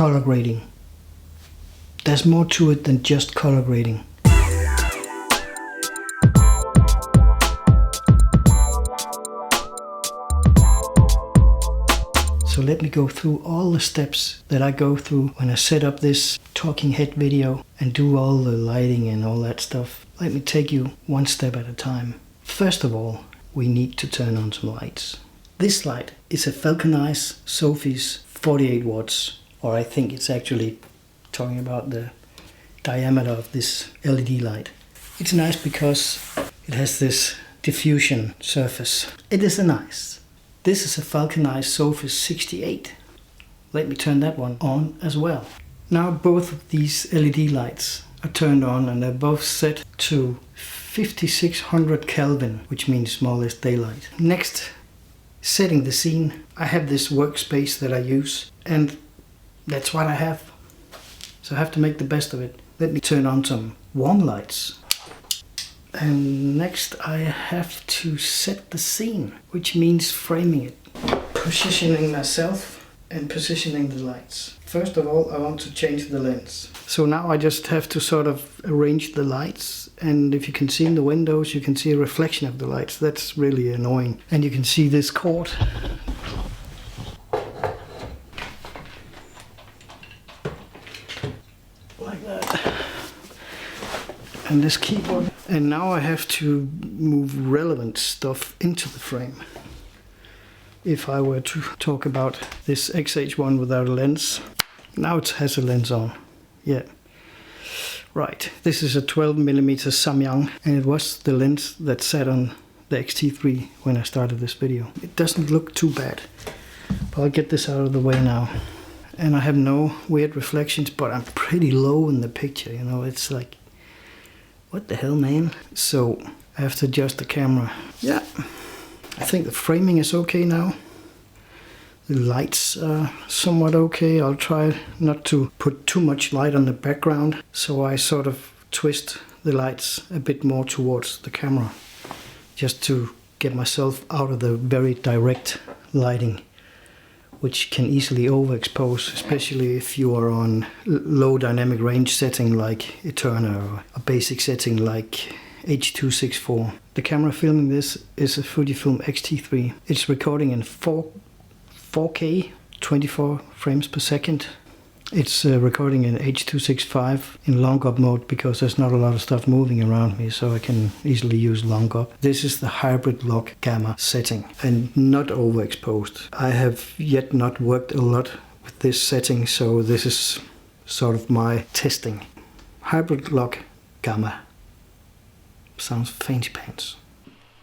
color grading. There's more to it than just color grading. So let me go through all the steps that I go through when I set up this talking head video and do all the lighting and all that stuff. Let me take you one step at a time. First of all, we need to turn on some lights. This light is a Falconize Sophie's 48 watts, or I think it's actually talking about the diameter of this LED light. It's nice because it has this diffusion surface. It is a nice. This is a Falconize Sophie's 68. Let me turn that one on as well. Now both of these LED lights are turned on and they're both set to 5600 Kelvin, which means more or less daylight. Next, setting the scene. I have this workspace that I use and that's what I have. So I have to make the best of it. Let me turn on some warm lights. And next I have to set the scene, which means framing it. Positioning myself and positioning the lights. First of all, I want to change the lens. So now I just have to sort of arrange the lights, and if you can see in the windows, you can see a reflection of the lights. That's really annoying. And you can see this cord. Like that. And this keyboard. And now I have to move relevant stuff into the frame. If I were to talk about this XH1 without a lens, now it has a lens on. Yeah. Right, this is a 12mm Samyang, and it was the lens that sat on the X-T3 when I started this video. It doesn't look too bad, but I'll get this out of the way now. And I have no weird reflections, but I'm pretty low in the picture, you know, it's like, what the hell, man? So I have to adjust the camera. Yeah, I think the framing is okay now. The lights are somewhat okay. I'll try not to put too much light on the background, so I sort of twist the lights a bit more towards the camera, just to get myself out of the very direct lighting, which can easily overexpose, especially if you are on low dynamic range setting like Eterna or a basic setting like H.264. The camera filming this is a Fujifilm X-T3. It's recording in 4K, 24 frames per second. It's recording in H.265 in long up mode because there's not a lot of stuff moving around me, so I can easily use long up. This is the hybrid log gamma setting and not overexposed. I have yet not worked a lot with this setting, so this is sort of my testing. Hybrid log gamma. Sounds fancy pants.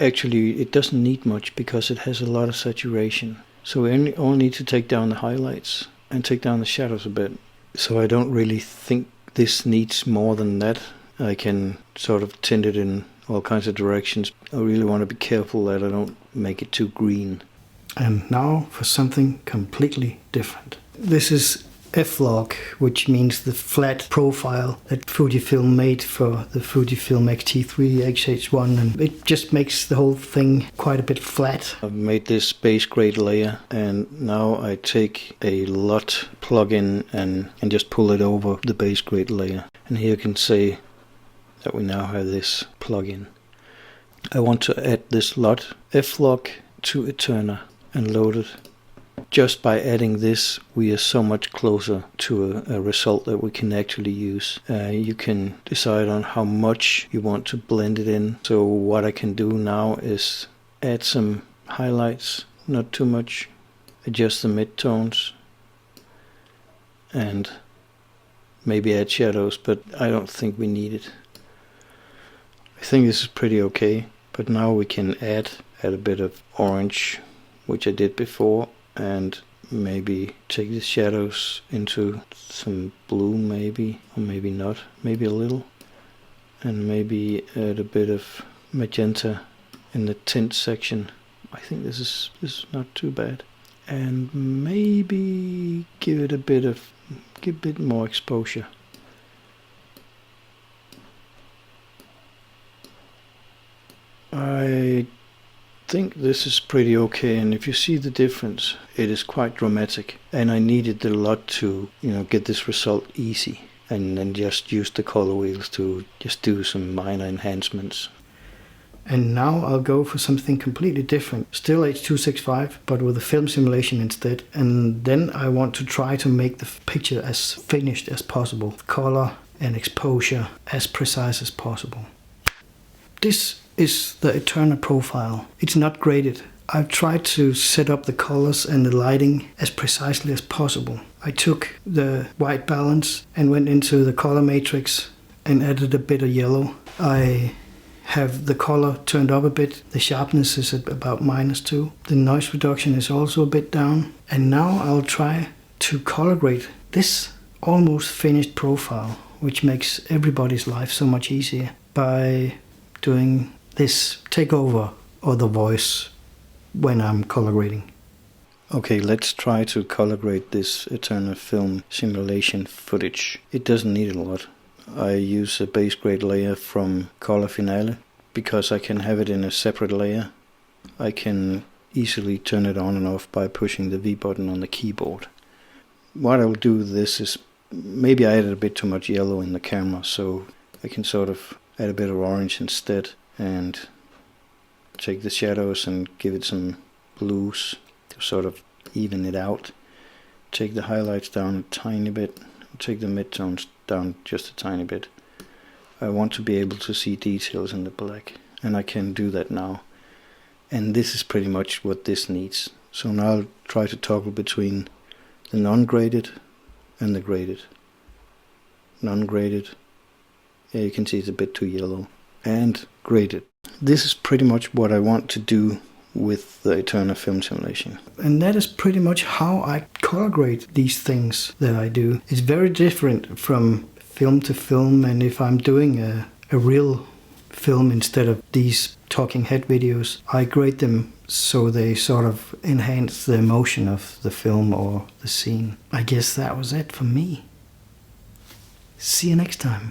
Actually, it doesn't need much because it has a lot of saturation. So we only need to take down the highlights and take down the shadows a bit. So I don't really think this needs more than that. I can sort of tint it in all kinds of directions. I really want to be careful that I don't make it too green. And now for something completely different. This is F-log, which means the flat profile that Fujifilm made for the Fujifilm X-T3 XH1, and it just makes the whole thing quite a bit flat. I've made this base grade layer, and now I take a LUT plugin and just pull it over the base grade layer. And here you can see that we now have this plugin. I want to add this LUT F-log to Eterna and load it. Just by adding this, we are so much closer to a result that we can actually use. You can decide on how much you want to blend it in. So what I can do now is add some highlights, not too much, adjust the midtones, and maybe add shadows, but I don't think we need it. I think this is pretty okay, but now we can add a bit of orange, which I did before, and maybe take the shadows into some blue, maybe, or maybe not, maybe a little, and maybe add a bit of magenta in the tint section. I think this is not too bad, and maybe give it a bit more exposure. I think this is pretty okay, and if you see the difference, it is quite dramatic, and I needed a lot to get this result easy, and then just use the color wheels to just do some minor enhancements. And now I'll go for something completely different, still H.265, but with a film simulation instead, and then I want to try to make the picture as finished as possible, color and exposure as precise as possible. This is the Eterna profile. It's not graded. I've tried to set up the colors and the lighting as precisely as possible. I took the white balance and went into the color matrix and added a bit of yellow. I have the color turned up a bit. The sharpness is at about -2. The noise reduction is also a bit down. And now I'll try to color grade this almost finished profile, which makes everybody's life so much easier by doing this takeover or the voice when I'm color grading. Okay, let's try to color grade this Eterna film simulation footage. It doesn't need a lot. I use a base grade layer from Color Finale because I can have it in a separate layer. I can easily turn it on and off by pushing the V button on the keyboard. What I'll do with this is maybe I added a bit too much yellow in the camera, so I can sort of add a bit of orange instead and take the shadows and give it some blues to sort of even it out. Take the highlights down a tiny bit, take the midtones down just a tiny bit. I want to be able to see details in the black, and I can do that now. And this is pretty much what this needs. So now I'll try to toggle between the non-graded and the graded. Non-graded. Yeah, you can see it's a bit too yellow. And graded. This is pretty much what I want to do with the Eterna film simulation. And that is pretty much how I color grade these things that I do. It's very different from film to film, and if I'm doing a real film instead of these talking head videos, I grade them so they sort of enhance the emotion of the film or the scene. I guess that was it for me. See you next time.